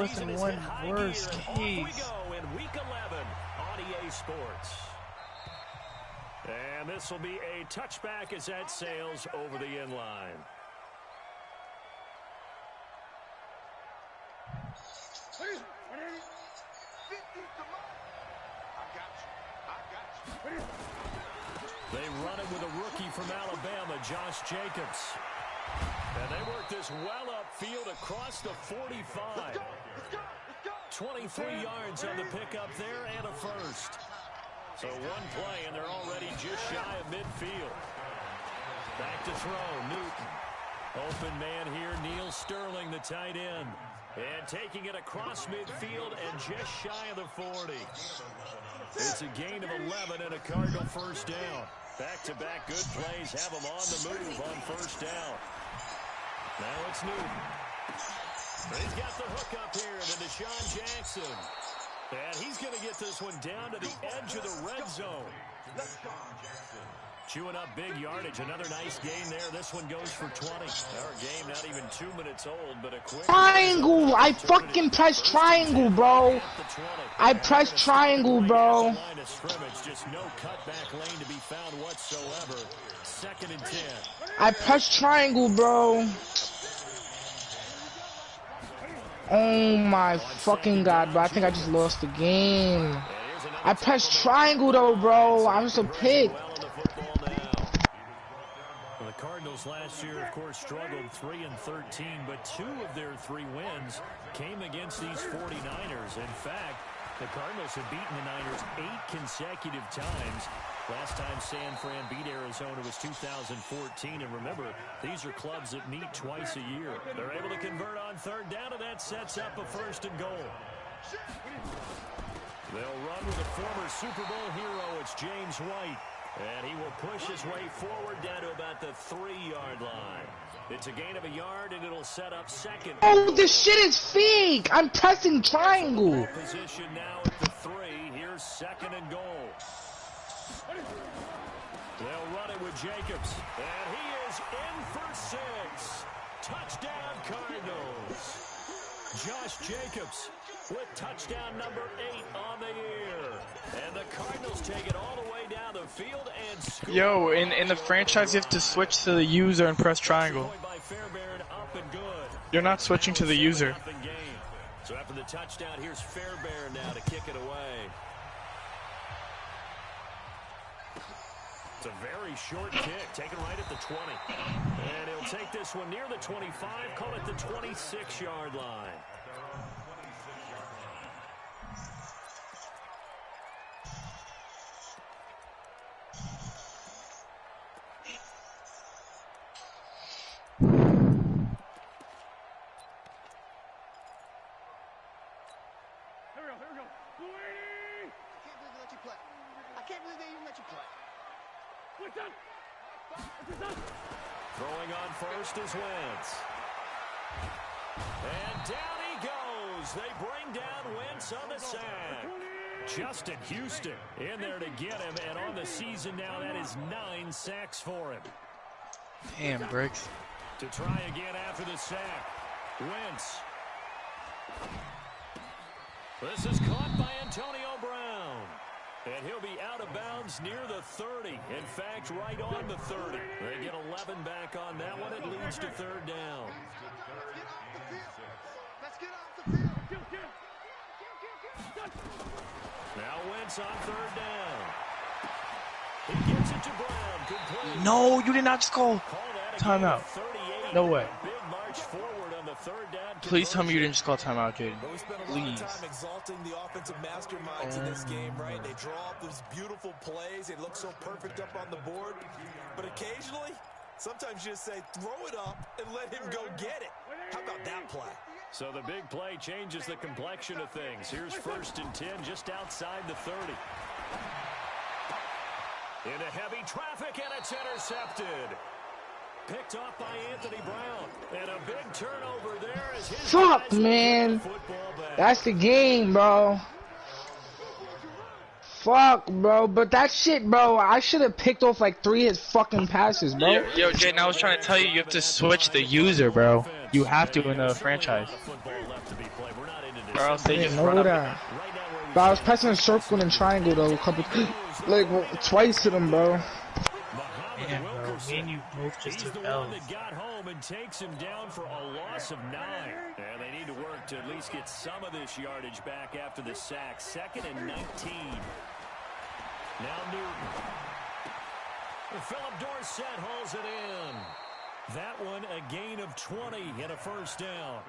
fourth and one worst case. In week 11 on EA Sports. And this will be a touchback as that sails over the end line. They run it with a rookie from Alabama, Josh Jacobs. And they work this well upfield across the 45. 23 yards on the pickup there and a first. So one play and they're already just shy of midfield. Back to throw, Newton. Open man here, Neil Sterling, the tight end. And taking it across midfield and just shy of the 40. It's a gain of 11 and a Cardinal first down. Back-to-back good plays have them on the move on first down. Now it's Newton. He's got the hook up here to Deshaun Jackson. And he's going to get this one down to the edge of the red zone. Chewing up big yardage. Another nice gain there. This one goes for 20. Our game not even 2 minutes old, but a quick triangle. I fucking pressed triangle, bro. I pressed triangle, bro. Just no cutback lane to be found whatsoever. 2nd and 10. I pressed triangle, bro. Oh my fucking god, bro. I think I just lost the game. I pressed triangle though, bro. I was a pick. The Cardinals last year, of course, struggled 3-13, but 2 of their 3 wins came against these 49ers. In fact, the Cardinals have beaten the Niners 8 consecutive times. Last time San Fran beat Arizona was 2014. And remember, these are clubs that meet twice a year. They're able to convert on 3rd down, and that sets up a 1st and goal. They'll run with a former Super Bowl hero. It's James White. And he will push his way forward down to about the 3-yard line. It's a gain of a yard, and it'll set up 2nd. Oh, this shit is fake. I'm pressing triangle. Position now at the 3. Here's 2nd and goal. They'll run it with Jacobs. And he is in for 6. Touchdown, Cardinals. Josh Jacobs with touchdown number 8 on the year. And the Cardinals take it all the way down the field and score. Yo, in the franchise, you have to switch to the user and press triangle. You're not switching to the user. So after the touchdown, here's Fairbairn now to kick it away. It's a very short kick, taken right at the 20. And he'll take this one near the 25, call it the 26-yard line. Throwing on first is Wentz. And down he goes. They bring down Wentz on the sack. Justin Houston in there to get him. And on the season now, that is 9 sacks for him. Damn, Briggs. To try again after the sack. Wentz. This is caught by Antonio Brown. And he'll be out of bounds near the 30. In fact, right on the 30. They get 11 back on that one. It leads to 3rd down. Now Wentz on 3rd down. He gets it to Brown. Complete. No, you did not just call timeout. No way. Big march forward on the 3rd down. Please tell me you didn't just call timeout, Jaden. We spent a lot Please. of time exalting the offensive masterminds in this game, right? They draw up those beautiful plays. They look so perfect up on the board. But occasionally, sometimes you just say, throw it up and let him go get it. How about that play? So the big play changes the complexion of things. Here's 1st and 10 just outside the 30. Into heavy traffic, and it's intercepted. Picked off by Anthony Brown. And a big turnover there as his Fuck, man. That's the game, bro. Fuck, bro. But that shit, bro, I should have picked off like 3 of his fucking passes, bro. Yo, Jaden, I was trying to tell you, you have to switch the user, bro. You have to in the franchise. Football left to be played. We're not into Or else I they didn't just run know up. that. But I was pressing a circle and triangle though, twice to them, bro. Damn, bro. Me and you both just He's the took one L's. that got home and takes him down for a loss of 9. And they need to work to at least get some of this yardage back after the sack. 2nd and 19. Now Newton. Philip Dorsett hauls it in. That one a gain of 20 and a first down.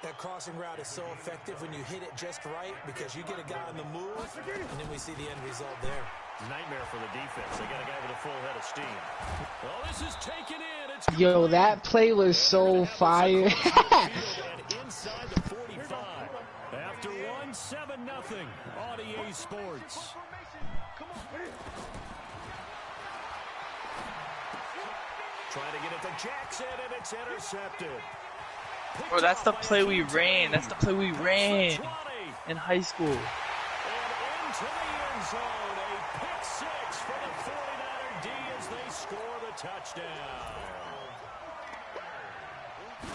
That crossing route is so effective when you hit it just right because you get a guy on the move, and then we see the end result there. Nightmare for the defense. They got a guy with a full head of steam. Well, this is taken in. It's Yo, that play was so fire. Inside the 45. After 1-7-0 on EA Sports. Trying to get it to Jackson, and it's intercepted. Bro, that's the play we ran. That's the play we ran in high school. And into the end zone, a pick 6 for the 49er D as they score the touchdown.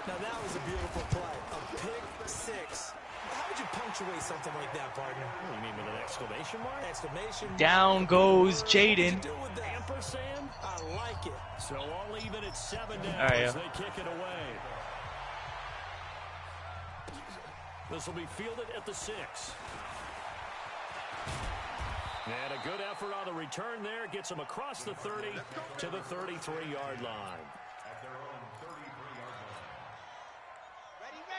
Now that was a beautiful play. A pick 6. How would you punctuate something like that, partner? What do you mean with an exclamation mark? Exclamation mark. Down goes Jaden. Ampersand? I like it. So all even at 7 now All right, as they kick it away. This will be fielded at the 6. And a good effort on the return there. Gets him across the 30 to the 33-yard line.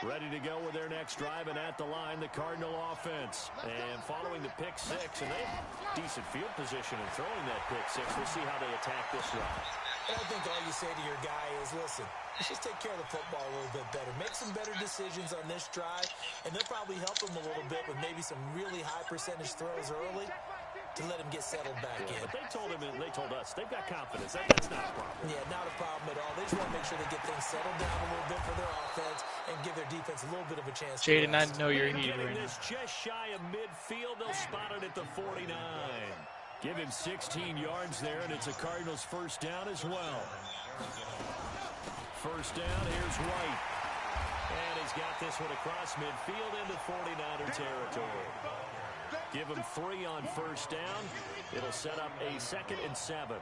Ready to go with their next drive, and at the line, the Cardinal offense. And following the pick 6, and they have decent field position in throwing that pick 6. We'll see how they attack this drive. And I think all you say to your guy is, listen, let's just take care of the football a little bit better. Make some better decisions on this drive, and they'll probably help him a little bit with maybe some really high percentage throws early to let him get settled back in. But they told him, and they told us, they've got confidence. That's not a problem. Yeah, not a problem at all. They just want to make sure they get things settled down a little bit for their offense and give their defense a little bit of a chance. Jaden, I know you're heated Getting right now. this just shy of midfield. They'll spot it at the 49. Give him 16 yards there, and it's a Cardinals first down as well. First down, here's White. And he's got this one across midfield into 49er territory. Give him 3 on first down. It'll set up a 2nd and 7.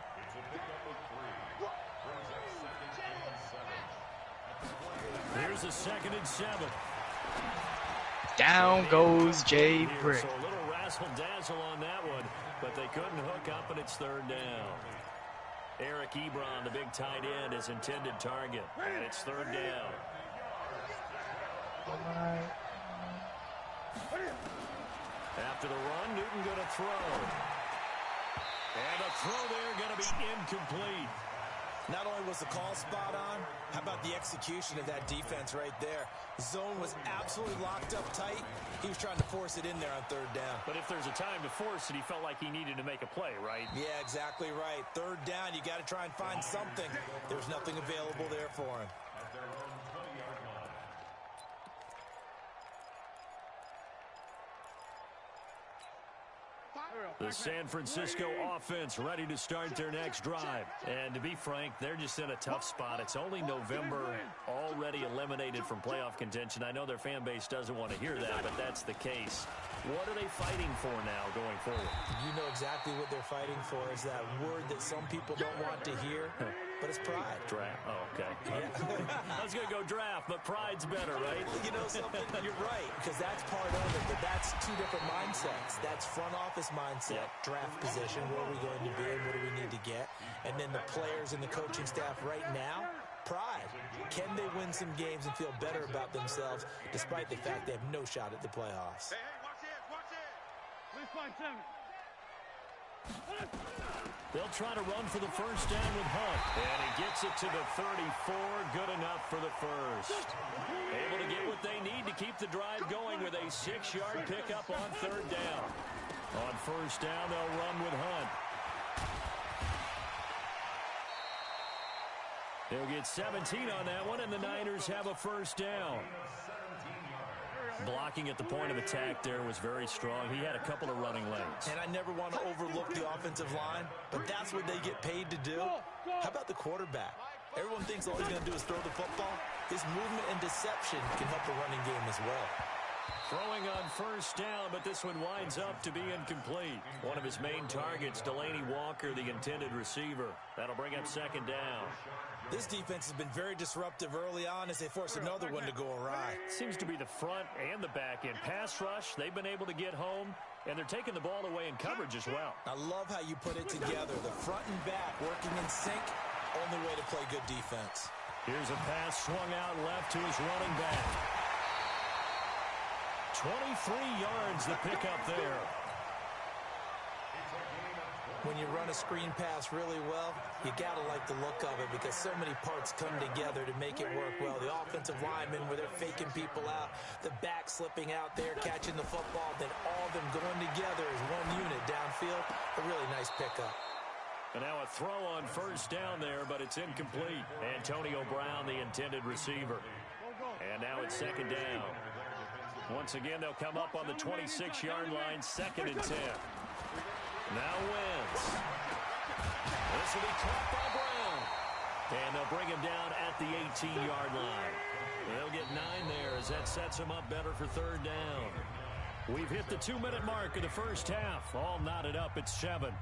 Here's a 2nd and 7. Down goes Jay Here, Brick. so a little razzle-dazzle on that one, but they couldn't hook up, and it's 3rd down. Eric Ebron, the big tight end, is intended target, and it's 3rd down. After the run, Newton going to throw. And the throw there going to be incomplete. Not only was the call spot on, how about the execution of that defense right there? Zone was absolutely locked up tight. He was trying to force it in there on 3rd down. But if there's a time to force it, he felt like he needed to make a play, right? Yeah, exactly right. 3rd down, you got to try and find something. There's nothing available there for him. The San Francisco offense ready to start their next drive. And to be frank, they're just in a tough spot. It's only November, already eliminated from playoff contention. I know their fan base doesn't want to hear that, but that's the case. What are they fighting for now going forward? You know exactly what they're fighting for is that word that some people don't want to hear, but it's pride. Draft. Oh, okay. Yeah. I was going to go draft, but pride's better, right? You know something? You're right, because that's part of it, but that's 2 different mindsets. That's front office mindset, draft position, where are we going to be and what do we need to get? And then the players and the coaching staff right now, pride. Can they win some games and feel better about themselves despite the fact they have no shot at the playoffs? They'll try to run for the first down with Hunt. And he gets it to the 34. Good enough for the first. Able to get what they need to keep the drive going with a 6-yard pickup on 3rd down. On first down, they'll run with Hunt. They'll get 17 on that one, and the Niners have a first down. Blocking at the point of attack there was very strong. He had a couple of running lanes. And I never want to overlook the offensive line, but that's what they get paid to do. How about the quarterback? Everyone thinks all he's going to do is throw the football. His movement and deception can help the running game as well. Throwing on first down, but this one winds up to be incomplete. One of his main targets, Delaney Walker, the intended receiver. That'll bring up second down. This defense has been very disruptive early on as they force another one to go awry. Seems to be the front and the back end. Pass rush, they've been able to get home, and they're taking the ball away in coverage as well. I love how you put it together. The front and back working in sync, only way to play good defense. Here's a pass swung out left to his running back. 23 yards the pickup there. When you run a screen pass really well, you got to like the look of it because so many parts come together to make it work well. The offensive linemen where they're faking people out, the back slipping out there, catching the football, then all of them going together as one unit downfield. A really nice pickup. And now a throw on first down there, but it's incomplete. Antonio Brown, the intended receiver. And now it's second down. Once again, they'll come up on the 26-yard line, 2nd and 10. Now Wentz. This will be caught by Brown. And they'll bring him down at the 18-yard line. They'll get 9 there as that sets him up better for third down. We've hit the 2-minute mark of the first half. All knotted up at 7.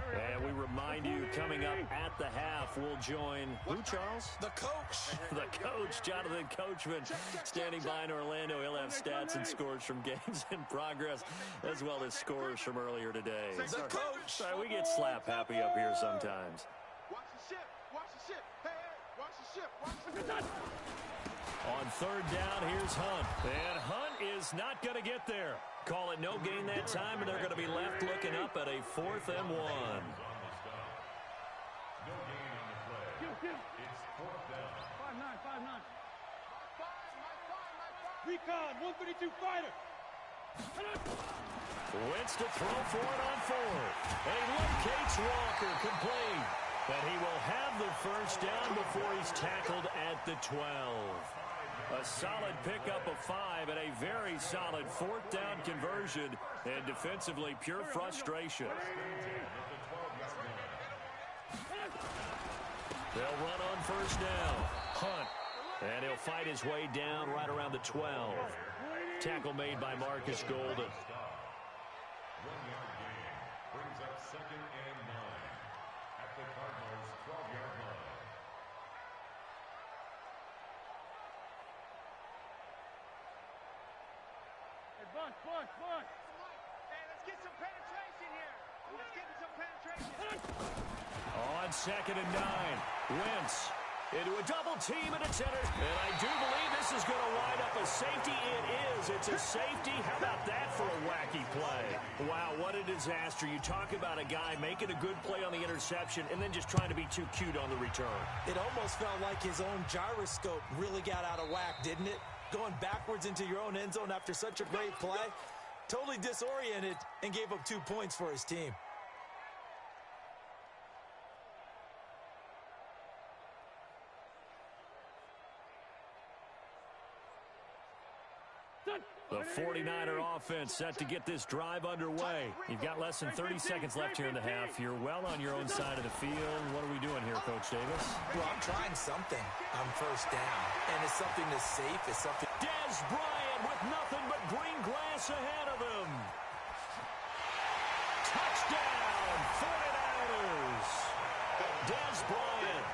And we remind you, coming up at the half, we'll join, who, Charles? The coach. The coach, Jonathan Coachman, standing by in Orlando. He'll have stats and scores from games in progress, as well as scores from earlier today. The coach. Sorry, we get slap happy up here sometimes. Watch the ship. Watch the ship. Hey, hey, watch the ship. Watch the ship. On third down, here's Hunt. And Hunt is not going to get there. Call it no gain that time, and they're going to be left looking up at a 4th and 1. Recon, 132 fighter. Wentz to throw for it on 4th. And he locates Walker complete. But he will have the first down before he's tackled at the 12. A solid pickup of 5 and a very solid 4th down conversion, and defensively pure frustration. They'll run on first down. Hunt. And he'll fight his way down right around the 12. Tackle made by Marcus Golden. 1-yard gain brings up 2nd and 9 at the Cardinals' 12-yard line. Bunch. Hey, let's get some penetration here. Let's get some penetration. On 2nd and 9. Wentz into a double team, and it's entered. And I do believe this is going to wind up a safety. It is. It's a safety. How about that for a wacky play? Wow, what a disaster. You talk about a guy making a good play on the interception and then just trying to be too cute on the return. It almost felt like his own gyroscope really got out of whack, didn't it? Going backwards into your own end zone after such a great play. Totally disoriented and gave up 2 points for his team. The 49er offense set to get this drive underway. You've got less than 30 seconds left here in the half. You're well on your own side of the field. What are we doing here, Coach Davis? Well, I'm trying something on first down. And it's something that's safe. It's something. Dez Bryant with nothing but green grass ahead of him. Touchdown, 49ers. Dez Bryant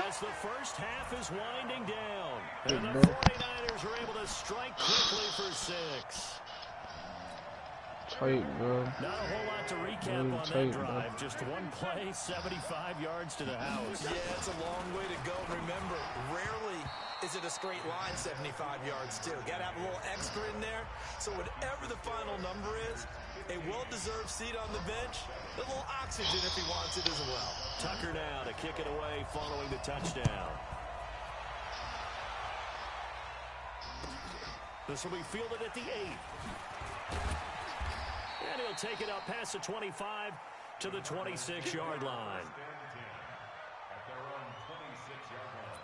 as the first half is winding down. And the 49ers are able to strike quickly for 6. Tight, bro. Not a whole lot to recap on that drive. Just one play, 75 yards to the house. Yeah, it's a long way to go. Remember, rarely is it a straight line 75 yards, too. Got to have a little extra in there. So whatever the final number is, a well-deserved seat on the bench, a little oxygen if he wants it as well. Tucker now to kick it away following the touchdown. This will be fielded at the 8. And he'll take it up past the 25 to the 26-yard line. At their own 26-yard line.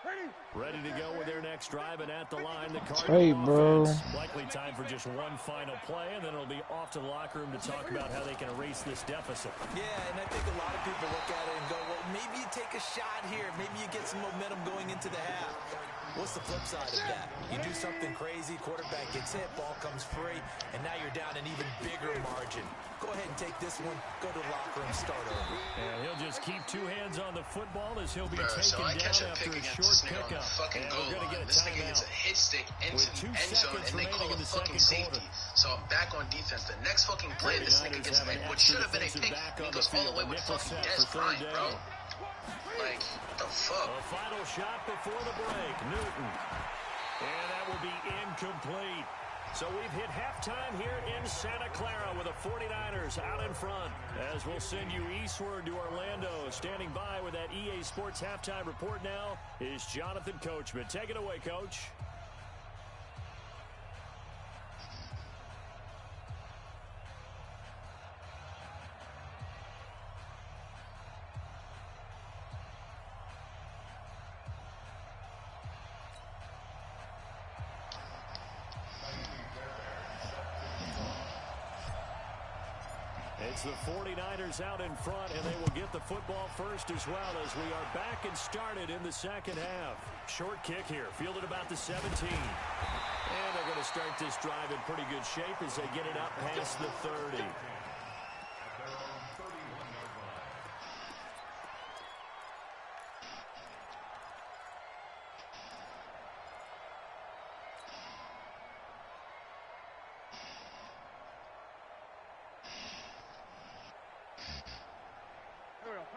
Ready? Ready to go with their next drive, and at the line, the Hey, Cardinal bro. offense. Likely time for just one final play, and then it'll be off to the locker room to talk about how they can erase this deficit. Yeah, and I think a lot of people look at it and go, well, maybe you take a shot here. Maybe you get some momentum going into the half. What's the flip side of that? You do something crazy, quarterback gets hit, ball comes free, and now you're down an even bigger margin. Go ahead and take this one, go to the locker room, start over. And he'll just keep two hands on the football as he'll be Bro, taken so I catch down a after pick a against short this nigga on the pickup. fucking And goal we're going to line. get a This nigga hits a timeout. hit stick into With the 2 end zone, seconds and they call remaining in a the fucking second quarter. safety. So I'm back on defense. The next fucking play, this nigga gets what should have been a pick, and he goes all the way with fucking Des Bryant, bro. Like, what the fuck? A final shot before the break. Newton. And that will be incomplete. So we've hit halftime here in Santa Clara with the 49ers out in front. As we'll send you eastward to Orlando. Standing by with that EA Sports halftime report now is Jonathan Coachman. Take it away, Coach. It's the 49ers out in front, and they will get the football first as well as we are back and started in the second half. Short kick here, fielded about the 17. And they're going to start this drive in pretty good shape as they get it up past the 30.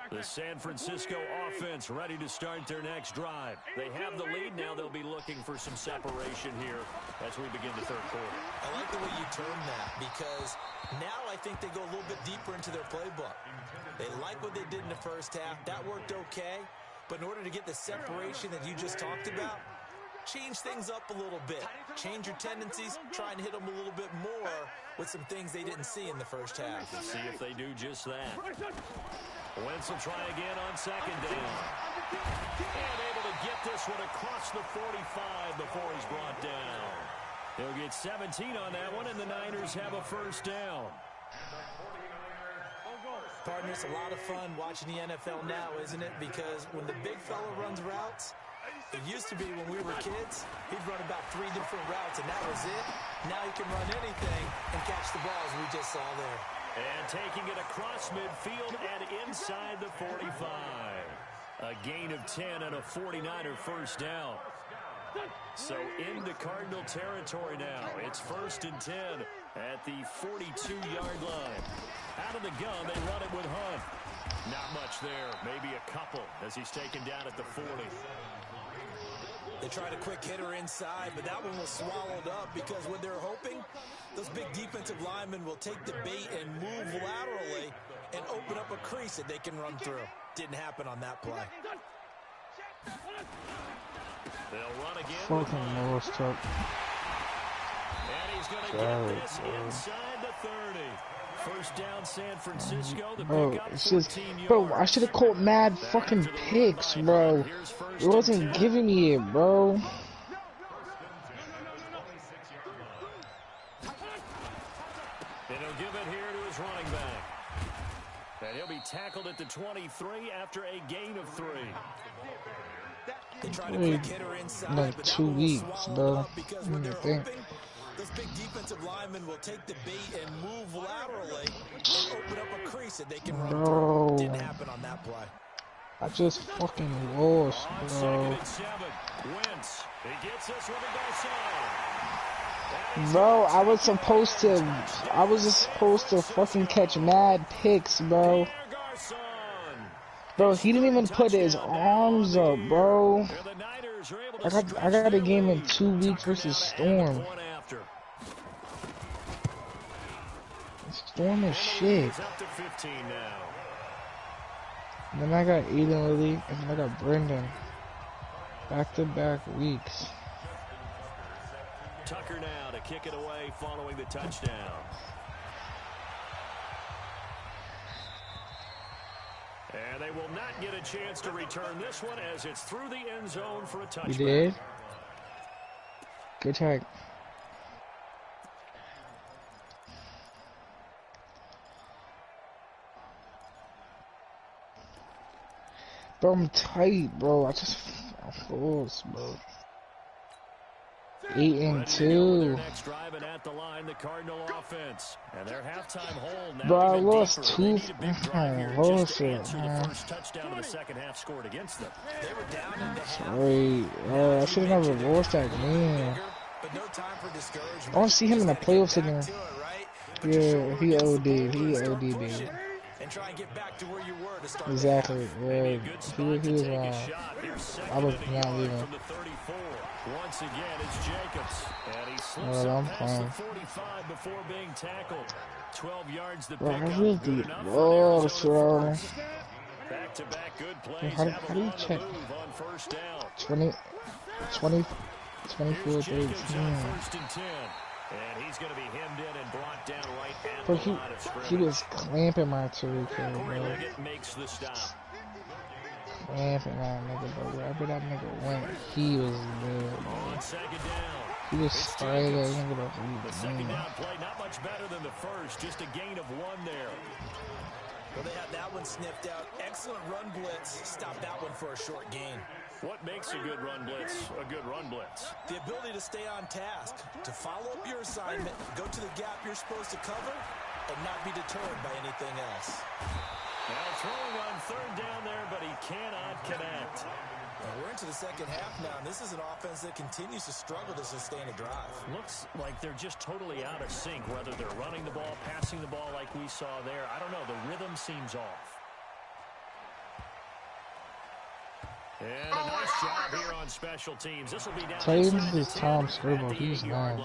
The San Francisco offense ready to start their next drive. They have the lead now. They'll be looking for some separation here as we begin the third quarter. I like the way you term that because now I think they go a little bit deeper into their playbook. They like what they did in the first half. That worked okay. But in order to get the separation that you just talked about, change things up a little bit. Change your tendencies. Try and hit them a little bit more with some things they didn't see in the first half. Let's see if they do just that. Wentz will try again on second down. And able to get this one across the 45 before he's brought down. He'll get 17 on that one, and the Niners have a first down. Partner, it's a lot of fun watching the NFL now, isn't it? Because when the big fella runs routes, it used to be when we were kids, he'd run about 3 different routes, and that was it. Now he can run anything and catch the ball, as we just saw there. And taking it across midfield and inside the 45. A gain of 10 and a 49er first down. So into Cardinal territory now. It's 1st and 10 at the 42-yard line. Out of the gun, they run it with Hunt. Not much there, maybe a couple as he's taken down at the 40. They tried a quick hitter inside, but that one was swallowed up because what they're hoping, those big defensive linemen will take the bait and move laterally and open up a crease that they can run through. Didn't happen on that play. They'll run again. Fucking Morris truck. And he's going to get this inside the 30. First down, San Francisco. The Bro, pickup, it's just, 14 bro, yards. I should have caught mad fucking picks, bro. It wasn't giving me it, bro. And he'll give it here to his running back. And he'll be tackled at the 23 after a gain of 3. They tried a quick hitter inside, Like but that 2 one was weeks, swallowed bro. up because what they're hoping, those big defensive linemen will take the bait and move laterally and open up a crease that they can run through. Didn't happen on that play. I just fucking lost, On bro. 2nd and 7, Wentz. He gets this one to Garcon. Bro, I was just supposed to fucking catch mad picks, bro. Bro, he didn't even put his arms up, bro. I got a game in 2 weeks versus Storm. Storm is shit. And then I got Aiden Lilly, and then I got Brendan. Back-to-back weeks. Tucker now to kick it away following the touchdown. And they will not get a chance to return this one as it's through the end zone for a touchback. You did? Good try. Bro, I'm tight, bro. I'm forced, bro. 8-2. Next drive and at the line, the Cardinal offense. And their halftime hole now. Bro, I lost deeper. two. First touchdown of the second half scored against them. They were down in the half. Sorry. I should have never lost that game. But no time for discouragement. I want to see him in the playoffs again. Right? Yeah, he OD. He OD, baby. And try and get back to where you were to start. Exactly. Yeah. He was I was not leaving. Once again, it's Jacobs. And he slips up past the 45 before being tackled. 12 yards the pickup. Good enough for them. Back-to-back good plays. How do you check? On first down. 24, 13. And he's going to be hemmed in and brought down right at Bro, the line of scrimmage. he was clamping my Tariq, bro. Liggett makes the stop. Clamping that nigga, bro. Wherever that nigga went, he was there, bro. On second down. He was straight there. The second down play, not much better than the first. Just a gain of 1 there. Well, they had that one sniffed out. Excellent run blitz. Stop that one for a short gain. What makes a good run blitz a good run blitz? The ability to stay on task, to follow up your assignment, go to the gap you're supposed to cover, and not be deterred by anything else. Now throwing on third down there, but he cannot connect. Well, we're into the second half now, and this is an offense that continues to struggle to sustain a drive. Looks like they're just totally out of sync, whether they're running the ball, passing the ball like we saw there. I don't know. The rhythm seems off. And a nice job here on special teams. This will be down Titans is Tom Scribble. He's nice.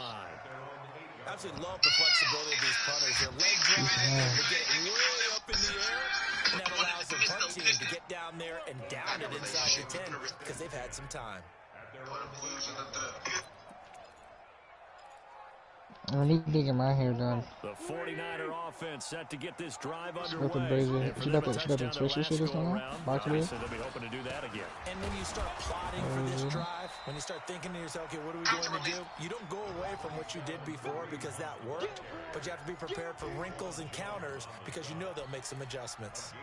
Absolutely love the flexibility of these punters. Their leg drive, they get it way up in the air, and that allows the punt team to get down there and down it inside the 10 because they've had some time. I need to get my hair done. The 49er offense set to get this drive underway. She got the special shit this time? So they'll be hoping to do that again. And when you start plotting for this drive, when you start thinking to yourself, okay, what are we going to do? You don't go away from what you did before because that worked, but you have to be prepared for wrinkles and counters because you know they'll make some adjustments.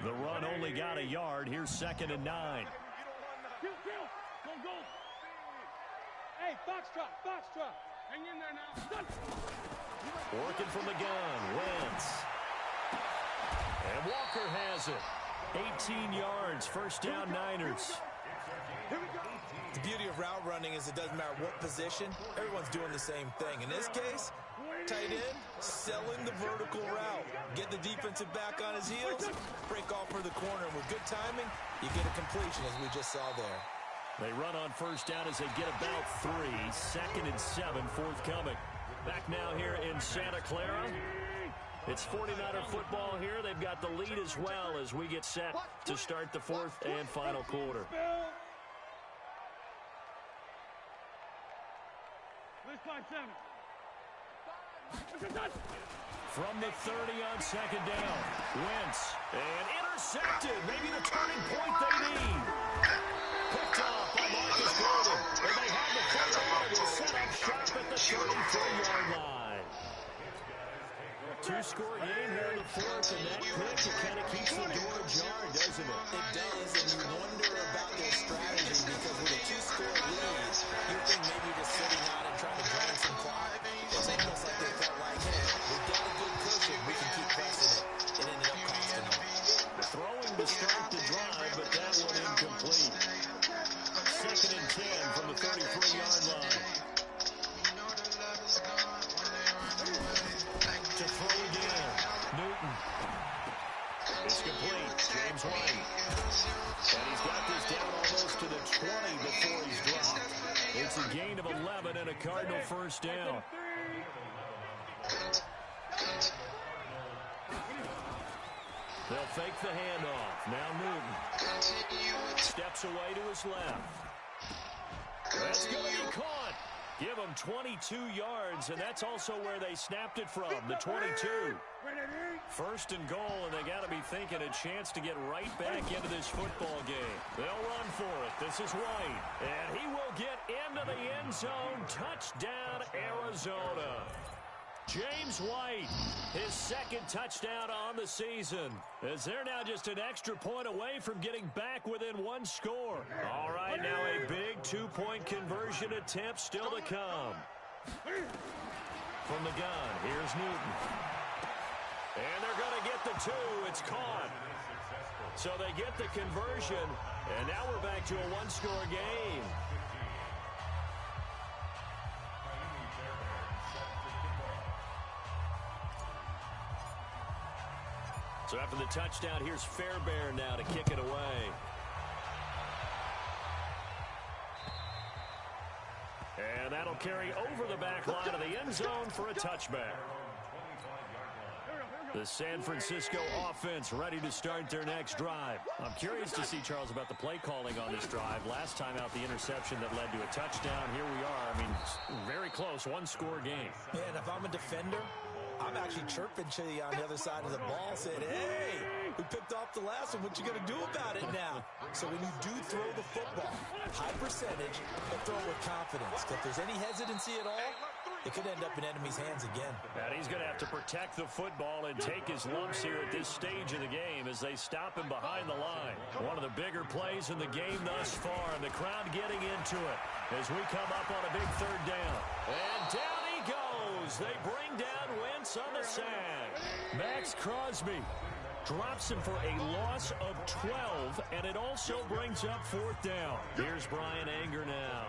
The run only got a yard. Here's 2nd and 9. Go. Hey, Foxtrot. Hang in there now. Working from the gun. Wentz. And Walker has it. 18 yards. First down, Niners. The beauty of route running is it doesn't matter what position. Everyone's doing the same thing. In this case, tight end, selling the vertical route. Get the defensive back on his heels, break off for the corner. And with good timing, you get a completion as we just saw there. They run on first down as they get about 3. 2nd and 7 forthcoming. Back now here in Santa Clara. It's 49er football here. They've got the lead as well as we get set to start the 4th and final quarter. From the 30 on 2nd down. Wentz. And intercepted. Maybe the turning point they need. Picked off by Marcus Gordon. And they have the football. Will set up shop at the 33-yard line. 2-score game here in the 4th, and that pick, it kind of keeps the door ajar, doesn't it? It does, and you wonder about their strategy because with a 2-score lead, you think maybe just sitting out and trying to drain some clock. It's almost like they felt like, hey, we've got a good cushion. We can keep pressing it. It ended up costing them. Throwing to start the drive, but that one incomplete. 2nd and 10 from the 33-yard line. To throw again. Newton. It's complete. James White. And he's got this down almost to the 20 before he's dropped. It's a gain of 11 and a Cardinal first down. They'll fake the handoff. Now Newton steps away to his left. That's going to be caught. Give them 22 yards, and that's also where they snapped it from, the 22. First and goal, and they got to be thinking a chance to get right back into this football game. They'll run for it. This is White, and he will get into the end zone. Touchdown, Arizona. James White, his second touchdown on the season, as they're now just an extra point away from getting back within one score. All right, now a big two-point conversion attempt still to come. From the gun, here's Newton. And they're going to get the two. It's caught. So they get the conversion, and now we're back to a one-score game. So after the touchdown, here's Fairbairn now to kick it away. And that'll carry over the back line of the end zone for a touchback. The San Francisco offense ready to start their next drive. I'm curious to see, Charles, about the play calling on this drive. Last time out, the interception that led to a touchdown. Here we are. I mean, very close, one-score game. Yeah, and if I'm a defender, I'm actually chirping to you on the other side of the ball, saying, hey, we picked off the last one. What you going to do about it now? So when you do throw the football, high percentage, but throw it with confidence. If there's any hesitancy at all, it could end up in enemy's hands again. And he's going to have to protect the football and take his lumps here at this stage of the game as they stop him behind the line. One of the bigger plays in the game thus far, and the crowd getting into it as we come up on a big third down. And down he goes. They bring down Wentz on the sack. Max Crosby drops him for a loss of 12, and it also brings up fourth down. Here's Brian Anger now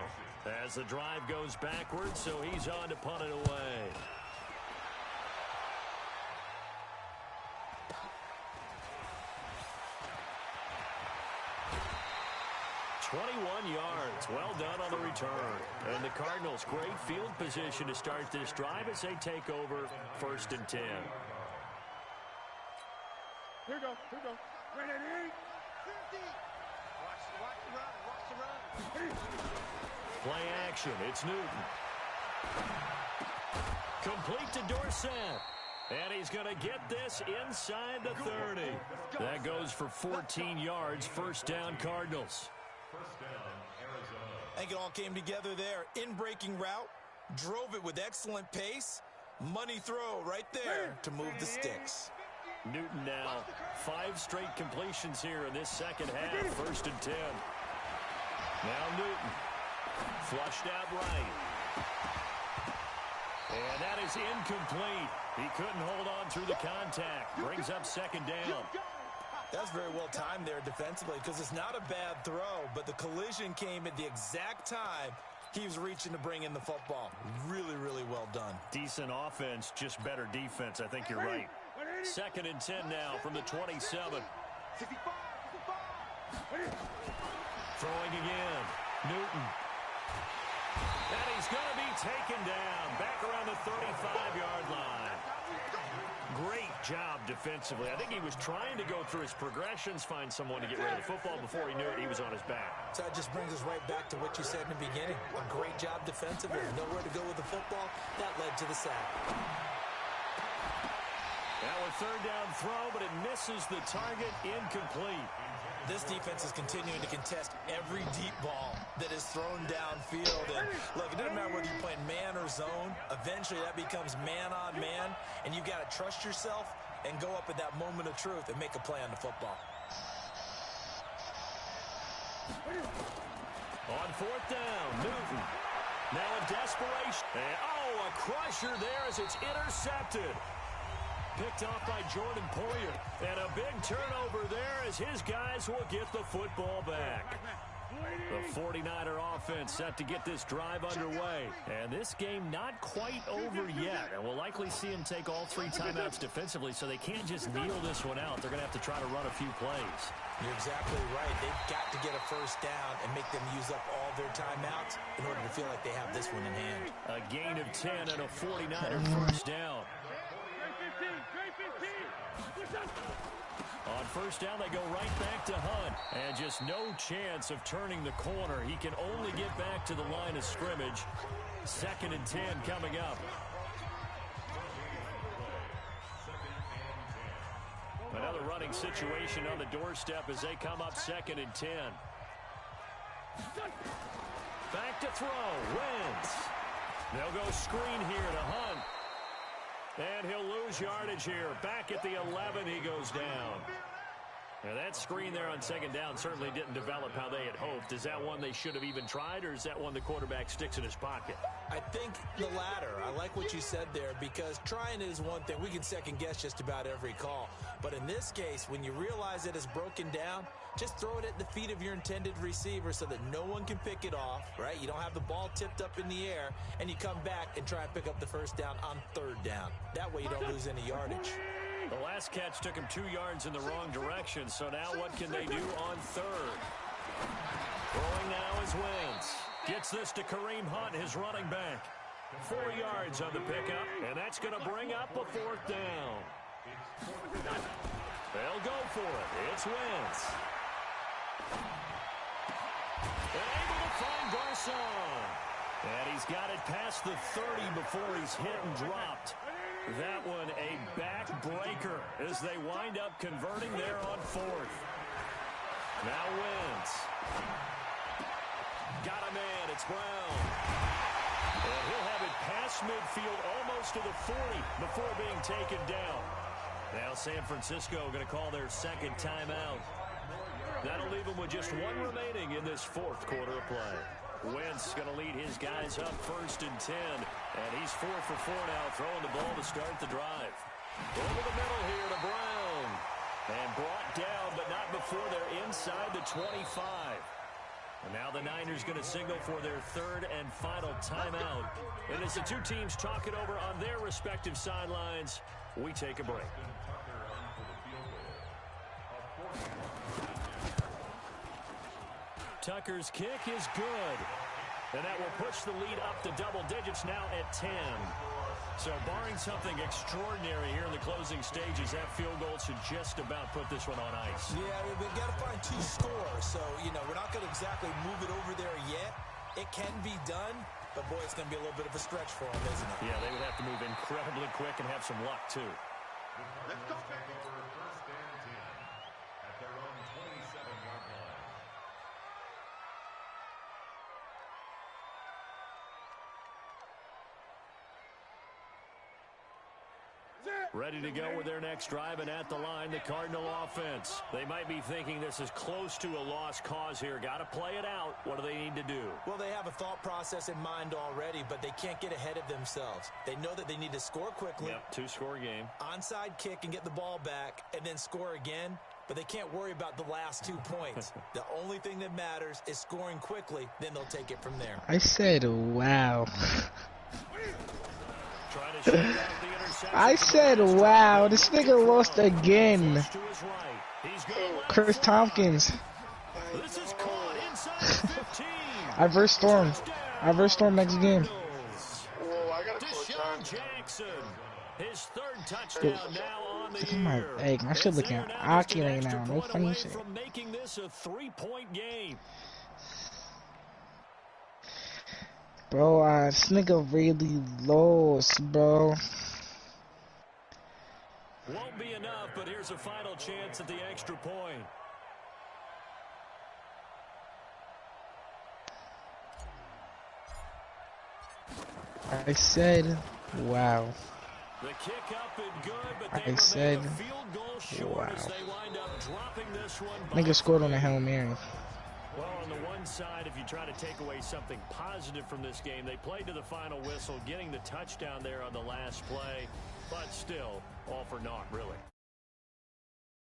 as the drive goes backwards, so he's on to punt it away. "21 yards. Well done on the return. And the Cardinals, great field position to start this drive as they take over 1st and 10. Here we go. Ready? 50. Watch the run. Play action. It's Newton. Complete to Dorsett. And he's going to get this inside the 30. That goes for 14 yards. First down, Cardinals. First down, Arizona. I think it all came together there. In-breaking route, drove it with excellent pace. Money throw right there to move the sticks. Newton now 5 straight completions here in this second half. 1st and 10. Now Newton. Flushed out right. And that is incomplete. He couldn't hold on through the contact. Brings up 2nd down. That's very well timed there defensively because it's not a bad throw, but the collision came at the exact time he was reaching to bring in the football. Really, really well done. Decent offense, just better defense. I think you're right. 2nd and 10 now from the 27. Throwing again. Newton. And he's going to be taken down back around the 35-yard line. Great job defensively. I think he was trying to go through his progressions, find someone to get rid of the football. Before he knew it, he was on his back. So that just brings us right back to what you said in the beginning. A great job defensively. Nowhere to go with the football. That led to the sack. Now a 3rd down throw, but it misses the target. Incomplete. This defense is continuing to contest every deep ball that is thrown downfield. And look, it doesn't matter whether you're playing man or zone. Eventually, that becomes man on man, and you've got to trust yourself and go up at that moment of truth and make a play on the football. On 4th down, Newton. Now in desperation. And, a crusher there as it's intercepted. Picked off by Jordan Poyer. And a big turnover there as his guys will get the football back. The 49er offense set to get this drive underway. And this game not quite over yet. And we'll likely see him take all 3 timeouts defensively, so they can't just kneel this one out. They're going to have to try to run a few plays. You're exactly right. They've got to get a first down and make them use up all their timeouts in order to feel like they have this one in hand. A gain of 10 and a 49er first down. On first down. They go right back to Hunt. And just no chance of turning the corner. He can only get back to the line of scrimmage. 2nd and 10 coming up. Another running situation on the doorstep as they come up 2nd and 10. Back to throw. Wentz. They'll go screen here to Hunt. And he'll lose yardage here. Back at the 11, he goes down. Now that screen there on 2nd down certainly didn't develop how they had hoped. Is that one they should have even tried, or is that one the quarterback sticks in his pocket? I think the latter. I like what you said there, because trying it is one thing. We can second guess just about every call. But in this case, when you realize it is broken down, just throw it at the feet of your intended receiver so that no one can pick it off, right? You don't have the ball tipped up in the air, and you come back and try and pick up the first down on 3rd down. That way you don't lose any yardage. The last catch took him 2 yards in the wrong direction, so now what can they do on 3rd? Throwing now is Wentz. Gets this to Kareem Hunt, his running back. 4 yards on the pickup, and that's going to bring up a 4th down. They'll go for it. It's Wentz. And able to find Garcon. And he's got it past the 30 before he's hit and dropped. That one a backbreaker as they wind up converting there on 4th. Now Wentz. Got a man. It's Brown. And he'll have it past midfield almost to the 40 before being taken down. Now San Francisco going to call their 2nd timeout. That'll leave them with just 1 remaining in this 4th quarter of play. Wentz going to lead his guys up 1st and 10. And he's 4 for 4 now, throwing the ball to start the drive. Over the middle here to Brown. And brought down, but not before they're inside the 25. And now the Niners going to signal for their 3rd and final timeout. And as the two teams talk it over on their respective sidelines, we take a break. Tucker's kick is good. And that will push the lead up to double digits now at 10. So barring something extraordinary here in the closing stages, that field goal should just about put this one on ice. Yeah, we've got to find 2 scores. So, we're not going to exactly move it over there yet. It can be done, but boy, it's going to be a little bit of a stretch for them, isn't it? Yeah, they would have to move incredibly quick and have some luck, too. Let's go back over 1st and 10 at their own 27-yard line. Ready to go with their next drive, and at the line, the Cardinal offense. They might be thinking this is close to a lost cause here. Got to play it out. What do they need to do? Well, they have a thought process in mind already, but they can't get ahead of themselves. They know that they need to score quickly. Yep, 2-score game. Onside kick and get the ball back, and then score again. But they can't worry about the last 2 points. The only thing that matters is scoring quickly. Then they'll take it from there. I said, wow. I said, wow. This nigga lost again. Chris Tompkins. I versed Storm. I versed Storm next game. His 3rd touchdown now on the Look at my egg. My shit looking ocular now. No funny shit. From making this a 3-point game. Bro, this nigga really lost, bro. Won't be enough, but here's a final chance at the extra point. I said, wow. The kick up and good, but I said, wow. Nigga scored on a Hail Mary. Well, on the one side, if you try to take away something positive from this game, they played to the final whistle, getting the touchdown there on the last play, but still, all for naught, really.